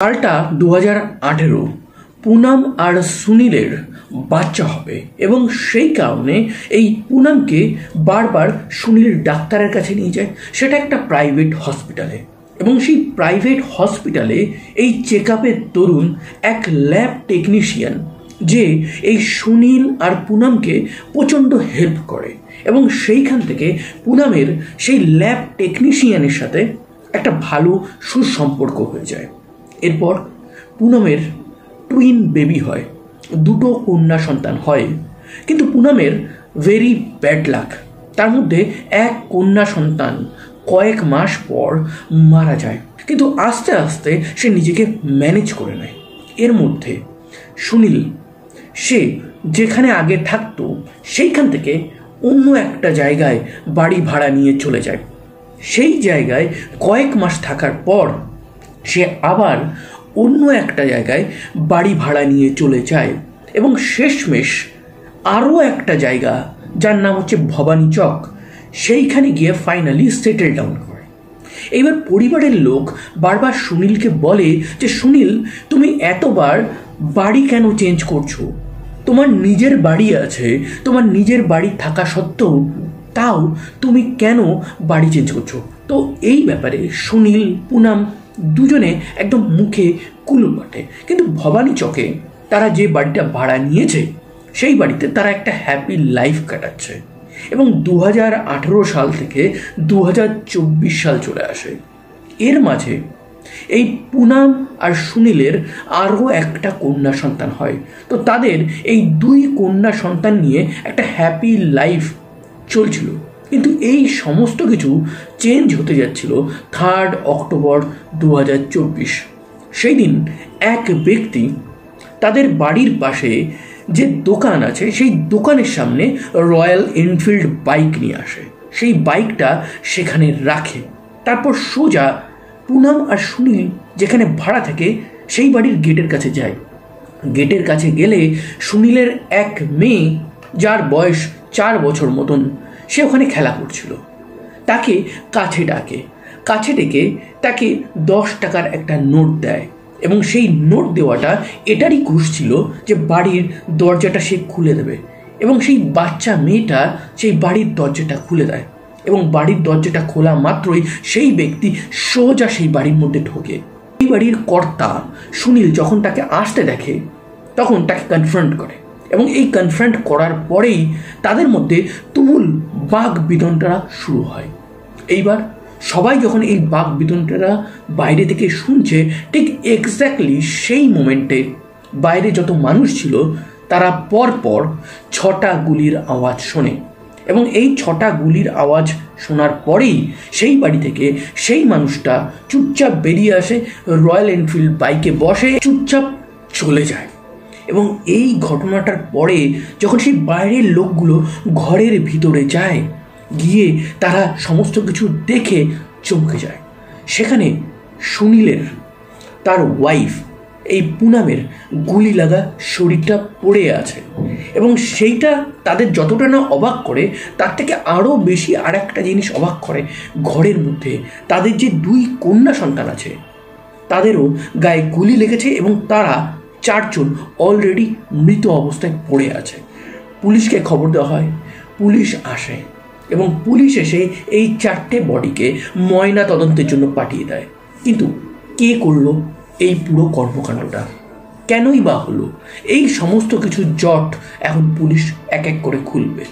সালটা 2018। পুনাম আর সুনীলের বাচ্চা হবে এবং সেই কারণে এই পুনামকে বারবার সুনীল ডাক্তারের কাছে নিয়ে যায়, সেটা একটা প্রাইভেট হসপিটালে। এবং সেই প্রাইভেট হসপিটালে এই চেক আপের দরুন এক ল্যাব টেকনিশিয়ান যে এই সুনীল আর পুনামকে প্রচণ্ড হেল্প করে এবং সেইখান থেকে পুনামের সেই ল্যাব টেকনিশিয়ানের সাথে একটা ভালো সুসম্পর্ক হয়ে যায়। এরপর পুনামের টুইন বেবি হয়, দুটো কন্যা সন্তান হয়। কিন্তু পুনামের ভেরি ব্যাড লাক, তার মধ্যে এক কন্যা সন্তান কয়েক মাস পর মারা যায়। কিন্তু আস্তে আস্তে সে নিজেকে ম্যানেজ করে নেয়। এর মধ্যে সুনীল সে যেখানে আগে থাকতো সেইখান থেকে অন্য একটা জায়গায় বাড়ি ভাড়া নিয়ে চলে যায়। সেই জায়গায় কয়েক মাস থাকার পর সে আবার অন্য একটা জায়গায় বাড়ি ভাড়া নিয়ে চলে যায় এবং শেষমেশ আরও একটা জায়গা যার নাম হচ্ছে ভবানী চক, সেইখানে গিয়ে ফাইনালি সেটেল ডাউন করে। এইবার পরিবারের লোক বারবার সুনীলকে বলে যে সুনীল, তুমি এতবার বাড়ি কেন চেঞ্জ করছো? তোমার নিজের বাড়ি আছে, তোমার নিজের বাড়ি থাকা সত্ত্বেও তাও তুমি কেন বাড়ি চেঞ্জ করছো? তো এই ব্যাপারে সুনীল পুনাম দুজনে একদম মুখে কুলু পাটে। কিন্তু ভবানী চকে তারা যে বাড়িটা ভাড়া নিয়েছে সেই বাড়িতে তারা একটা হ্যাপি লাইফ কাটাচ্ছে এবং 2018 সাল থেকে 2024 সাল চলে আসে। এর মাঝে এই পুনাম আর সুনীলের আরও একটা কন্যা সন্তান হয়। তো তাদের এই দুই কন্যা সন্তান নিয়ে একটা হ্যাপি লাইফ চলছিল। কিন্তু এই সমস্ত কিছু চেঞ্জ হতে যাচ্ছিল 3 অক্টোবর 2024। সেই দিন এক ব্যক্তি তাদের বাড়ির পাশে যে দোকান আছে সেই দোকানের সামনে রয়্যাল এনফিল্ড বাইক নিয়ে আসে। সেই বাইকটা সেখানে রাখে, তারপর সোজা পুনাম আর সুনীল যেখানে ভাড়া থাকে সেই বাড়ির গেটের কাছে যায়। গেটের কাছে গেলে সুনীলের এক মেয়ে যার বয়স 4 বছর মতন, সে ওখানে খেলা করছিল। তাকে কাছে ডেকে তাকে 10 টাকার একটা নোট দেয় এবং সেই নোট দেওয়াটা এটারই খুশ ছিল যে বাড়ির দরজাটা সে খুলে দেবে। এবং সেই বাচ্চা মেয়েটা সেই বাড়ির দরজাটা খুলে দেয় এবং বাড়ির দরজাটা খোলা মাত্রই সেই ব্যক্তি সোজা সেই বাড়ির মধ্যে ঢোকে। এই বাড়ির কর্তা সুনীল যখন তাকে আসতে দেখে তখন তাকে কনফ্রন্ট করে এবং এই কনফ্রন্ট করার পরেই তাদের মধ্যে তুমুল বাক বিতণ্ডা শুরু হয়। এইবার সবাই যখন এই বাক বিতণ্ডা বাইরে থেকে শুনছে, ঠিক এক্স্যাক্টলি সেই মোমেন্টে বাইরে যত মানুষ ছিল তারা পরপর 6টা গুলির আওয়াজ শোনে এবং এই 6টা গুলির আওয়াজ শোনার পরেই সেই বাড়ি থেকে সেই মানুষটা চুপচাপ বেরিয়ে আসে, রয়্যাল এনফিল্ড বাইকে বসে চুপচাপ চলে যায়। এবং এই ঘটনাটার পরে যখন সেই বাইরের লোকগুলো ঘরের ভিতরে যায়, গিয়ে তারা সমস্ত কিছু দেখে চমকে যায়। সেখানে সুনীলের তার ওয়াইফ এই পুনামের গুলি লাগা শরীরটা পড়ে আছে এবং সেইটা তাদের যতটা না অবাক করে তার থেকে আরও বেশি আর একটা জিনিস অবাক করে, ঘরের মধ্যে তাদের যে 2 কন্যা সন্তান আছে তাদেরও গায়ে গুলি লেগেছে এবং তারা 4 জন অলরেডি মৃত অবস্থায় পড়ে আছে। পুলিশকে খবর দেওয়া হয়, পুলিশ আসে এবং পুলিশ এসে এই 4টে বডিকে ময়না তদন্তের জন্য পাঠিয়ে দেয়। কিন্তু কে করলো এই পুরো কর্মকাণ্ডটা? কেনই বা হলো? এই সমস্ত কিছু জট এখন পুলিশ এক এক করে খুলবে।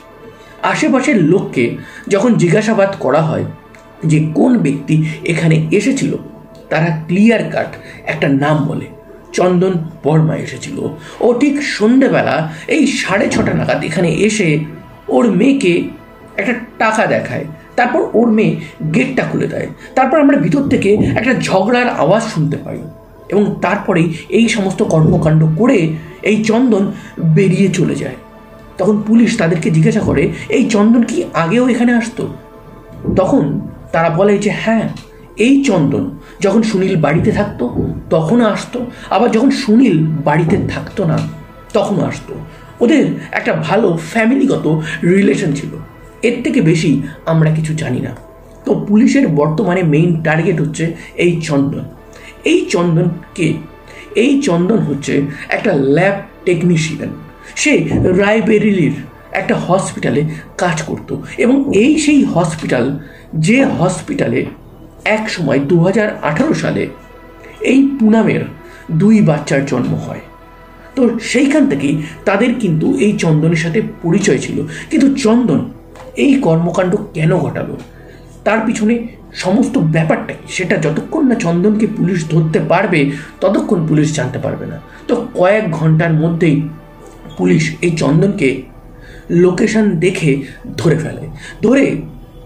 আশেপাশের লোককে যখন জিজ্ঞাসাবাদ করা হয় যে কোন ব্যক্তি এখানে এসেছিল, তারা ক্লিয়ার কাট একটা নাম বলে, চন্দন বর্মা এসেছিল। ও ঠিক সন্ধেবেলা এই 6:30 নাগাদ এখানে এসে ওর মেয়েকে একটা টাকা দেখায়, তারপর ওর মেয়ে গেটটা খুলে দেয়। তারপর আমরা ভিতর থেকে একটা ঝগড়ার আওয়াজ শুনতে পাই এবং তারপরেই এই সমস্ত কর্মকাণ্ড করে এই চন্দন বেরিয়ে চলে যায়। তখন পুলিশ তাদেরকে জিজ্ঞাসা করে, এই চন্দন কি আগেও এখানে আসতো? তখন তারা বলে যে হ্যাঁ, এই চন্দন যখন সুনীল বাড়িতে থাকতো তখনও আসতো, আবার যখন সুনীল বাড়িতে থাকতো না তখনও আসতো। ওদের একটা ভালো ফ্যামিলিগত রিলেশন ছিল। এর থেকে বেশি আমরা কিছু জানি না। তো পুলিশের বর্তমানে মেইন টার্গেট হচ্ছে এই চন্দন। এই চন্দন কে? এই চন্দন হচ্ছে একটা ল্যাব টেকনিশিয়ান। সে রায়বেরিলির একটা হসপিটালে কাজ করত এবং এই সেই হসপিটাল, যে হসপিটালে এক সময় 2018 সালে এই পুনামের 2 বাচ্চার জন্ম হয়। তো সেইখান থেকেই তাদের কিন্তু এই চন্দনের সাথে পরিচয় ছিল। কিন্তু চন্দন এই কর্মকাণ্ড কেন ঘটালো, তার পিছনে সমস্ত ব্যাপারটা কি, সেটা যতক্ষণ না চন্দনকে পুলিশ ধরতে পারবে ততক্ষণ পুলিশ জানতে পারবে না। তো কয়েক ঘন্টার মধ্যেই পুলিশ এই চন্দনকে লোকেশন দেখে ধরে ফেলে। ধরে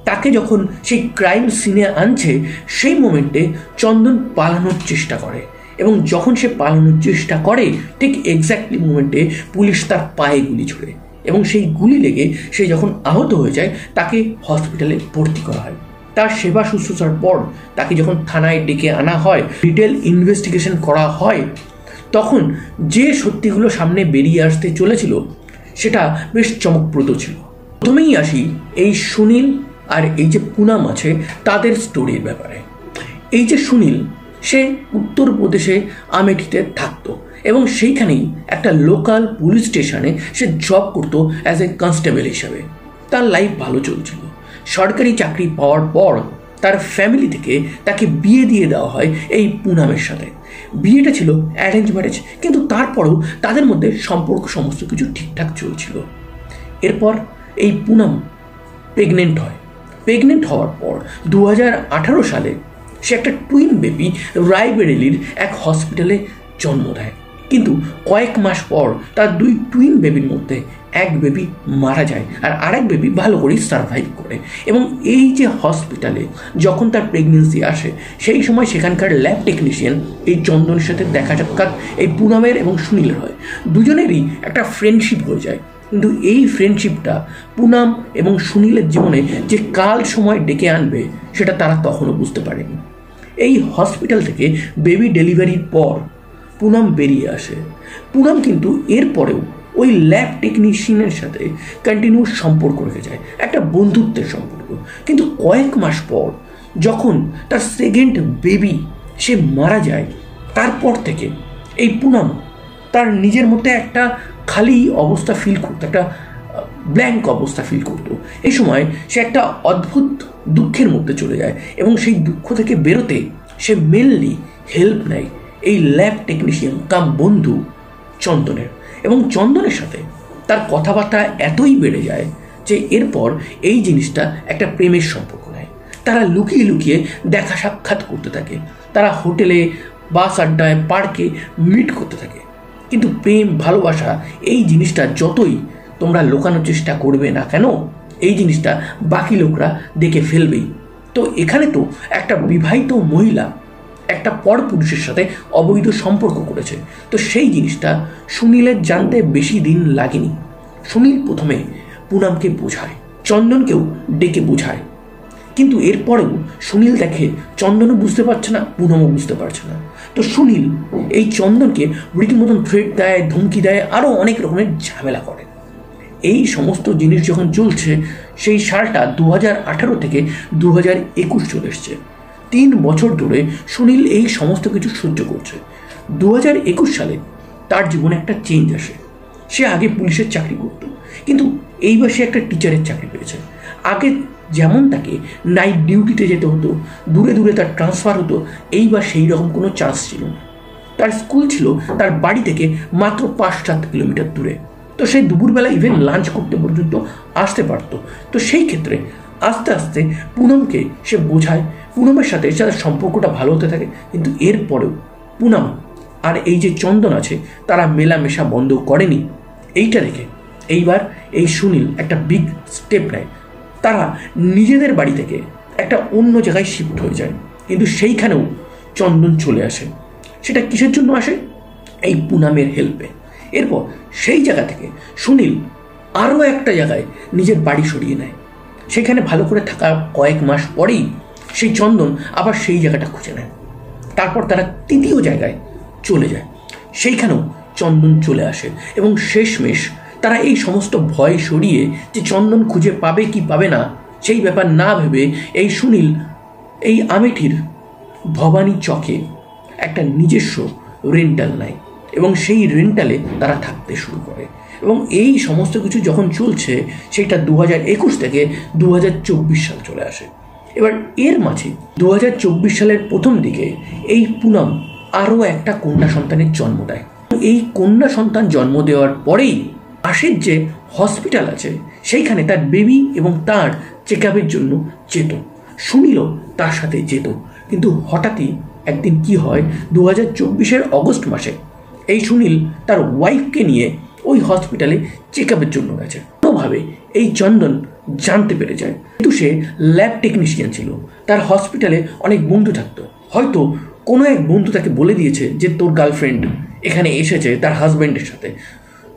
তাকে যখন সেই ক্রাইম সিনে আনছে, সেই মোমেন্টে চন্দন পালানোর চেষ্টা করে এবং যখন সে পালানোর চেষ্টা করে ঠিক এক্স্যাক্টলি মোমেন্টে পুলিশ তার পায়ে গুলি ছোড়ে এবং সেই গুলি লেগে সে যখন আহত হয়ে যায় তাকে হসপিটালে ভর্তি করা হয়। তার সেবা শুশ্রূষার পর তাকে যখন থানায় ডেকে আনা হয়, ডিটেল ইনভেস্টিগেশন করা হয়, তখন যে সত্যিগুলো সামনে বেরিয়ে আসতে চলেছিল সেটা বেশ চমকপ্রদ ছিল। প্রথমেই আসি এই সুনীল আর এই যে পুনাম আছে তাদের স্টোরির ব্যাপারে। এই যে সুনীল, সে উত্তরপ্রদেশে আমেঠিতে থাকতো এবং সেইখানেই একটা লোকাল পুলিশ স্টেশনে সে জব করতো অ্যাজ এ কনস্টেবল হিসাবে। তার লাইফ ভালো চলছিল। সরকারি চাকরি পাওয়ার পর তার ফ্যামিলি থেকে তাকে বিয়ে দিয়ে দেওয়া হয় এই পুনামের সাথে। বিয়েটা ছিল অ্যারেঞ্জ ম্যারেজ, কিন্তু তারপরেও তাদের মধ্যে সম্পর্ক সমস্ত কিছু ঠিকঠাক চলছিল। এরপর এই পুনাম প্রেগনেন্ট হয়। প্রেগনেন্ট হওয়ার পর 2018 সালে সে একটা টুইন বেবি রায়বেরেলির এক হসপিটালে জন্ম দেয়। কিন্তু কয়েক মাস পর তার 2 টুইন বেবির মধ্যে এক বেবি মারা যায় আর আরেক বেবি ভালো করেই সার্ভাইভ করে। এবং এই যে হসপিটালে যখন তার প্রেগনেন্সি আসে, সেই সময় সেখানকার ল্যাব টেকনিশিয়ান এই চন্দনের সাথে দেখা সাক্ষাৎ এই পুনামের এবং সুনীলের হয়। দুজনেরই একটা ফ্রেন্ডশিপ হয়ে যায়। কিন্তু এই ফ্রেন্ডশিপটা পুনাম এবং সুনীলের জীবনে যে কাল সময় ডেকে আনবে সেটা তারা তখনও বুঝতে পারেনি। এই হসপিটাল থেকে বেবি ডেলিভারির পর পুনাম বেরিয়ে আসে। পুনাম কিন্তু এরপরেও ওই ল্যাব টেকনিশিয়ানের সাথে কন্টিনিউ সম্পর্ক রেখে যায়, একটা বন্ধুত্বের সম্পর্ক। কিন্তু কয়েক মাস পর যখন তার সেকেন্ড বেবি সে মারা যায়, তারপর থেকে এই পুনাম তার নিজের মধ্যে একটা খালি অবস্থা ফিল করতো, একটা ব্ল্যাঙ্ক অবস্থা ফিল করতো। এই সময় সে একটা অদ্ভুত দুঃখের মধ্যে চলে যায় এবং সেই দুঃখ থেকে বেরোতে সে মেনলি হেল্প নেয় এই ল্যাব টেকনিশিয়ান কাম বন্ধু চন্দনের। এবং চন্দনের সাথে তার কথাবার্তা এতই বেড়ে যায় যে এরপর এই জিনিসটা একটা প্রেমের সম্পর্ক নেয়। তারা লুকিয়ে লুকিয়ে দেখা সাক্ষাৎ করতে থাকে, তারা হোটেলে, বাস আড্ডায়, পার্কে মিট করতে থাকে। কিন্তু প্রেম, ভালোবাসা এই জিনিসটা যতই তোমরা লুকানোর চেষ্টা করবে না কেন, এই জিনিসটা বাকি লোকরা দেখে ফেলবেই। তো এখানে তো একটা বিবাহিত মহিলা একটা পরপুরুষের সাথে অবৈধ সম্পর্ক করেছে। তো সেই জিনিসটা সুনীলের জানতে বেশি দিন লাগেনি। সুনীল প্রথমে পুনামকে বোঝায়, চন্দনকেও ডেকে বোঝায়, কিন্তু এরপরেও সুনীল দেখে চন্দনও বুঝতে পারছে না, পুনামও বুঝতে পারছে না। তো সুনীল এই চন্দনকে রীতিমতন থ্রেট দেয়, ধমকি দেয়, আরও অনেক রকমের ঝামেলা করে। এই সমস্ত জিনিস যখন চলছে, সেই সালটা 2018 থেকে 2021 চলে এসছে। 3 বছর ধরে সুনীল এই সমস্ত কিছু সহ্য করছে। 2021 সালে তার জীবনে একটা চেঞ্জ আসে। সে আগে পুলিশের চাকরি করত, কিন্তু এইবার সে একটা টিচারের চাকরি পেয়েছে। আগে যেমন তাকে নাইট ডিউটিতে যেতে হতো, দূরে দূরে তার ট্রান্সফার হতো, এইবার সেই রকম কোনো চান্স ছিল না। তার স্কুল ছিল তার বাড়ি থেকে মাত্র 5-7 কিলোমিটার দূরে। তো সেই দুপুরবেলা ইভেন লাঞ্চ করতে পর্যন্ত আসতে পারতো। তো সেই ক্ষেত্রে আস্তে আস্তে পুনমকে সে বোঝায়, পুনমের সাথে তাদের সম্পর্কটা ভালো হতে থাকে। কিন্তু এরপরেও পুনম আর এই যে চন্দন আছে তারা মেলামেশা বন্ধ করেনি। এইটা দেখে এইবার এই সুনীল একটা বিগ স্টেপ নেয়। তারা নিজেদের বাড়ি থেকে একটা অন্য জায়গায় শিফট হয়ে যায়। কিন্তু সেইখানেও চন্দন চলে আসে। সেটা কিসের জন্য আসে? এই পুনমের হেল্পে। এরপর সেই জায়গা থেকে সুনীল আরও একটা জায়গায় নিজের বাড়ি সরিয়ে নেয়। সেখানে ভালো করে থাকা কয়েক মাস পরেই সেই চন্দন আবার সেই জায়গাটা খুঁজে নেয়। তারপর তারা 3য় জায়গায় চলে যায়। সেইখানেও চন্দন চলে আসে এবং শেষমেশ তারা এই সমস্ত ভয় সরিয়ে যে চন্দন খুঁজে পাবে কি পাবে না সেই ব্যাপার না ভেবে এই সুনীল এই আমেঠির ভবানী চকে একটা নিজস্ব রেন্টাল নেয় এবং সেই রেন্টালে তারা থাকতে শুরু করে এবং এই সমস্ত কিছু যখন চলছে সেটা 2021 থেকে 2024 সাল চলে আসে। এবার এর মাঝে 2024 সালের প্রথম দিকে এই পুনম আরও একটা কন্যা সন্তানের জন্ম দেয়। এই কন্যা সন্তান জন্ম দেওয়ার পরেই পাশের যে হসপিটাল আছে সেইখানে তার বেবি এবং তার চেক আপের জন্য যেত। সুনীলও তার সাথে যেত, কিন্তু হঠাৎই একদিন কি হয়, 2024 অগস্ট মাসে এই সুনীল তার ওয়াইফকে নিয়ে ওই হসপিটালে চেক আপের জন্য গেছে। কোনোভাবে এই চন্দন জানতে পেরে যায়, কিন্তু সে ল্যাব টেকনিশিয়ান ছিল, তার হসপিটালে অনেক বন্ধু থাকতো। হয়তো কোনো এক বন্ধু তাকে বলে দিয়েছে যে তোর গার্লফ্রেন্ড এখানে এসেছে তার হাজব্যান্ডের সাথে।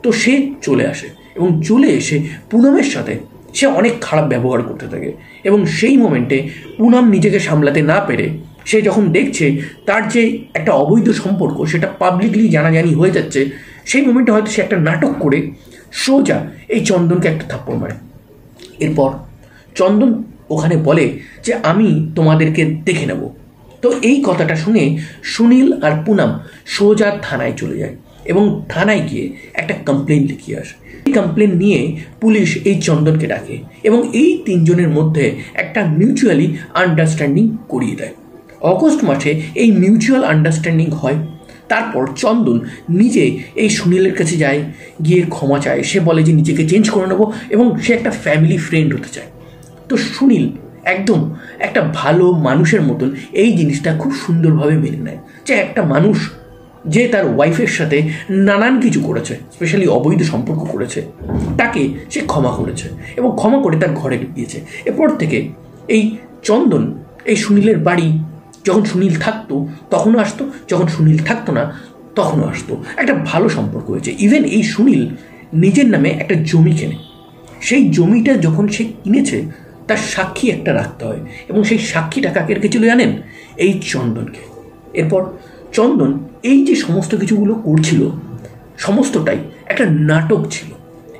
তো সে চলে আসে এবং চলে এসে পুনমের সাথে সে অনেক খারাপ ব্যবহার করতে থাকে এবং সেই মোমেন্টে পুনম নিজেকে সামলাতে না পেরে সে যখন দেখছে তার যে একটা অবৈধ সম্পর্ক সেটা পাবলিকলি জানাজানি হয়ে যাচ্ছে, সেই মোমেন্টে হয়তো সে একটা নাটক করে সোজা এই চন্দনকে একটা থাপ্পড় মারে। এরপর চন্দন ওখানে বলে যে আমি তোমাদেরকে দেখে নেব। তো এই কথাটা শুনে সুনীল আর পুনম সোজা থানায় চলে যায় এবং থানায় গিয়ে একটা কমপ্লেন লিখিয়ে আসে। এই কমপ্লেন নিয়ে পুলিশ এই চন্দনকে ডাকে এবং এই তিনজনের মধ্যে একটা মিউচুয়ালি আন্ডারস্ট্যান্ডিং করিয়ে দেয়। অগস্ট মাসে এই মিউচুয়াল আন্ডারস্ট্যান্ডিং হয়। তারপর চন্দন নিজে এই সুনীলের কাছে যায়, গিয়ে ক্ষমা চায়। সে বলে যে নিজেকে চেঞ্জ করে নেবো এবং সে একটা ফ্যামিলি ফ্রেন্ড হতে চায়। তো সুনীল একদম একটা ভালো মানুষের মতন এই জিনিসটা খুব সুন্দরভাবে মেনে নেয় যে একটা মানুষ যে তার ওয়াইফের সাথে নানান কিছু করেছে, স্পেশালি অবৈধ সম্পর্ক করেছে, তাকে সে ক্ষমা করেছে এবং ক্ষমা করে তার ঘরে গিয়েছে। এরপর থেকে এই চন্দন এই সুনীলের বাড়ি যখন সুনীল থাকতো তখনও আসতো, যখন সুনীল থাকতো না তখনও আসতো। একটা ভালো সম্পর্ক হয়েছে। ইভেন এই সুনীল নিজের নামে একটা জমি কেনে। সেই জমিটা যখন সে কিনেছে তার সাক্ষী একটা রাখতে হয় এবং সেই সাক্ষীটা কাকে রেখেছিল জানেন? এই চন্দনকে। এরপর চন্দন এই যে সমস্ত কিছুগুলো করছিল সমস্তটাই একটা নাটক ছিল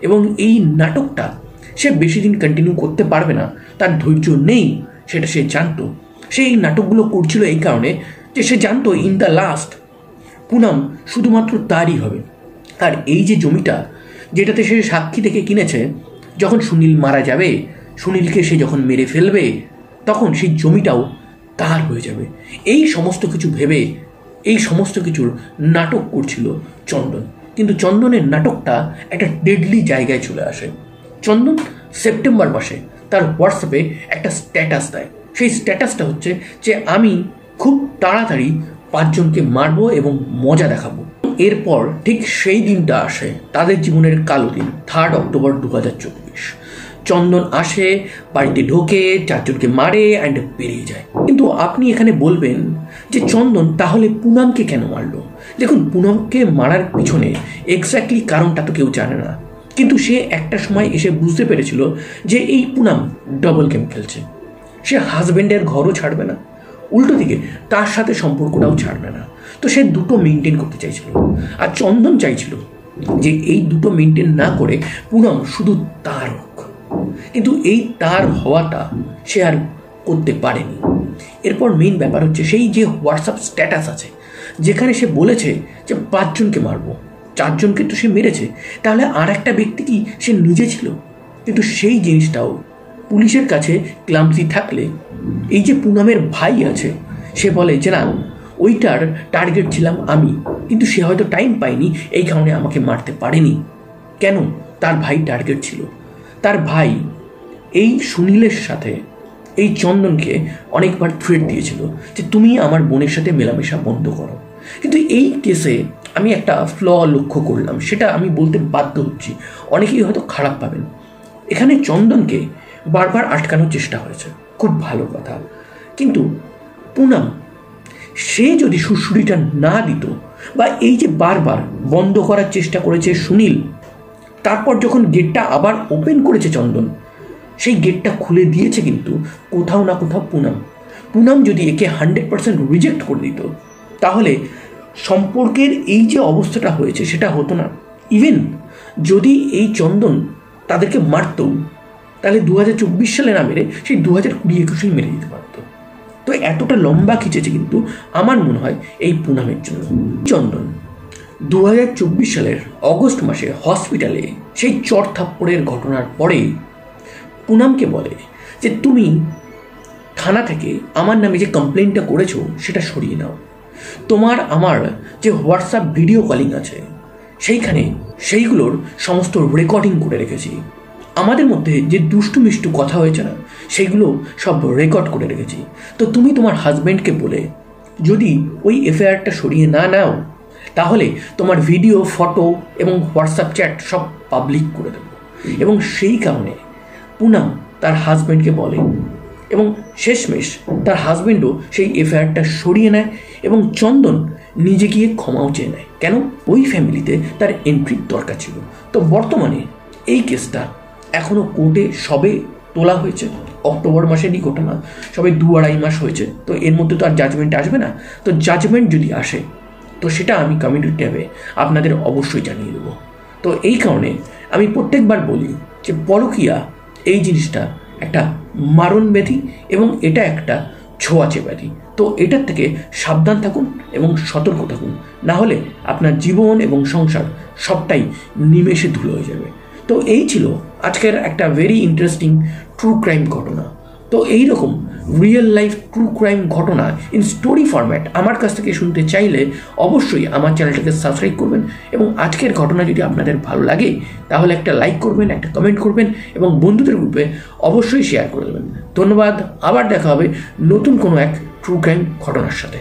এবং এই নাটকটা সে বেশি দিন কন্টিনিউ করতে পারবে না, তার ধৈর্য নেই, সেটা সে জানতো। সে এই নাটকগুলো করছিল এই কারণে যে সে জানতো ইন দ্য লাস্ট পুনম শুধুমাত্র তারই হবে। আর এই যে জমিটা যেটাতে সে সাক্ষী থেকে কিনেছে, যখন সুনীল মারা যাবে, সুনীলকে সে যখন মেরে ফেলবে, তখন সেই জমিটাও তার হয়ে যাবে। এই সমস্ত কিছু ভেবে এই সমস্ত কিছুর নাটক করছিল চন্দন। কিন্তু চন্দনের নাটকটা একটা ডেডলি জায়গায় চলে আসে। চন্দন সেপ্টেম্বর মাসে তার হোয়াটসঅ্যাপে একটা স্ট্যাটাস দেয়। সেই স্ট্যাটাসটা হচ্ছে যে আমি খুব তাড়াতাড়ি 5 জনকে মারবো এবং মজা দেখাবো। এরপর ঠিক সেই দিনটা আসে, তাদের জীবনের কালো দিন, 3 অক্টোবর 2024। চন্দন আসে, বাড়িতে ঢোকে, 4 জনকে মারে অ্যান্ড বেরিয়ে যায়। কিন্তু আপনি এখানে বলবেন যে চন্দন তাহলে পুনমকে কেন মারলো? দেখুন, পুনমকে মারার পিছনে এক্স্যাক্টলি কারণটা তো কেউ জানে না, কিন্তু সে একটা সময় এসে বুঝতে পেরেছিল যে এই পুনম ডাবল গেম খেলছে। সে হাজব্যান্ডের ঘরও ছাড়বে না, উল্টো দিকে তার সাথে সম্পর্কটাও ছাড়বে না। তো সে দুটো মেনটেন করতে চাইছিল, আর চন্দন চাইছিল যে এই দুটো মেনটেন না করে পুনম শুধু তার হোক। কিন্তু এই তার হওয়াটা সে আর করতে পারেনি। এরপর মেইন ব্যাপার হচ্ছে সেই যে হোয়াটসঅ্যাপ স্ট্যাটাস আছে যেখানে সে বলেছে যে 5 জনকে মারবো, 4 জনকে তো সে মেরেছে, তাহলে আর একটা ব্যক্তি কি সে নিজে ছিল? কিন্তু সেই জিনিসটাও পুলিশের কাছে ক্লামসি থাকলে এই যে পুনমের ভাই আছে সে বলে যে না, ওইটার টার্গেট ছিলাম আমি, কিন্তু সে হয়তো টাইম পায়নি, এই কারণে আমাকে মারতে পারেনি। কেন? তার ভাই টার্গেট ছিল। তার ভাই এই সুনীলের সাথে এই চন্দনকে অনেকবার থ্রেট দিয়েছিল যে তুমি আমার বোনের সাথে মেলামেশা বন্ধ করো। কিন্তু এই কেসে আমি একটা ফ্ল লক্ষ্য করলাম, সেটা আমি বলতে বাধ্য হচ্ছি, অনেকেই হয়তো খারাপ পাবেন। এখানে চন্দনকে বারবার আটকানোর চেষ্টা হয়েছে, খুব ভালো কথা, কিন্তু পুনম সে যদি সুড়সুড়িটা না দিত বা এই যে বারবার বন্ধ করার চেষ্টা করেছে সুনীল, তারপর যখন গেটটা আবার ওপেন করেছে চন্দন, সেই গেটটা খুলে দিয়েছে কিন্তু কোথাও না কোথাও পুনম যদি একে 100% রিজেক্ট করে দিত তাহলে সম্পর্কের এই যে অবস্থাটা হয়েছে সেটা হতো না। ইভেন যদি এই চন্দন তাদেরকে মারত তাহলে 2024 সালে না মেরে সেই 2020-21 মেরে দিতে পারত। তো এতটা লম্বা খিচেছে কিন্তু আমার মনে হয় এই পুনামের জন্য। চন্দন 2024 সালের অগস্ট মাসে হসপিটালে সেই চর থাপ্পড়ের ঘটনার পরে পুনামকে বলে যে তুমি থানা থেকে আমার নামে যে কমপ্লেনটা করেছো সেটা সরিয়ে নাও। তোমার আমার যে হোয়াটসঅ্যাপ ভিডিও কলিং আছে সেইখানে সেইগুলোর সমস্ত রেকর্ডিং করে রেখেছি। আমাদের মধ্যে যে দুষ্টু মিষ্টু কথা হয়েছে না সেইগুলো সব রেকর্ড করে রেখেছি। তো তুমি তোমার হাজব্যান্ডকে বলে যদি ওই এফআইআরটা সরিয়ে না নাও তাহলে তোমার ভিডিও, ফটো এবং হোয়াটসঅ্যাপ চ্যাট সব পাবলিক করে দেবো। এবং সেই কারণে পুনাম তার হাজব্যান্ডকে বলে এবং শেষমেশ তার হাজব্যান্ডও সেই এফআইআরটা সরিয়ে নেয় এবং চন্দন নিজে গিয়ে ক্ষমাও চেয়ে নেয়। কেন? ওই ফ্যামিলিতে তার এন্ট্রির দরকার ছিল। তো বর্তমানে এই কেসটা এখনও কোর্টে সবে তোলা হয়েছে, অক্টোবর মাসেরই ঘটনা, সবে 2-2.5 মাস হয়েছে। তো এর মধ্যে তো আর জাজমেন্ট আসবে না। তো জাজমেন্ট যদি আসে তো সেটা আমি কমিউনিটি ট্যাবে আপনাদের অবশ্যই জানিয়ে দেবো। তো এই কারণে আমি প্রত্যেকবার বলি যে পরকীয়া এই জিনিসটা একটা মারণ ব্যাধি এবং এটা একটা ছোঁয়াচে ব্যাধি। তো এটার থেকে সাবধান থাকুন এবং সতর্ক থাকুন, না হলে আপনার জীবন এবং সংসার সবটাই নিমেষে ধুলো হয়ে যাবে। তো এই ছিল আজকের একটা ভেরি ইন্টারেস্টিং ট্রু ক্রাইম ঘটনা। তো এইরকম রিয়েল লাইফ ট্রু ক্রাইম ঘটনা ইন স্টোরি ফরম্যাট আমার কাছ থেকে শুনতে চাইলে অবশ্যই আমার চ্যানেলটাকে সাবস্ক্রাইব করবেন এবং আজকের ঘটনা যদি আপনাদের ভালো লাগে তাহলে একটা লাইক করবেন, একটা কমেন্ট করবেন এবং বন্ধুদের গ্রুপে অবশ্যই শেয়ার করে দেবেন। ধন্যবাদ। আবার দেখা হবে নতুন কোনো এক ট্রু ক্রাইম ঘটনার সাথে।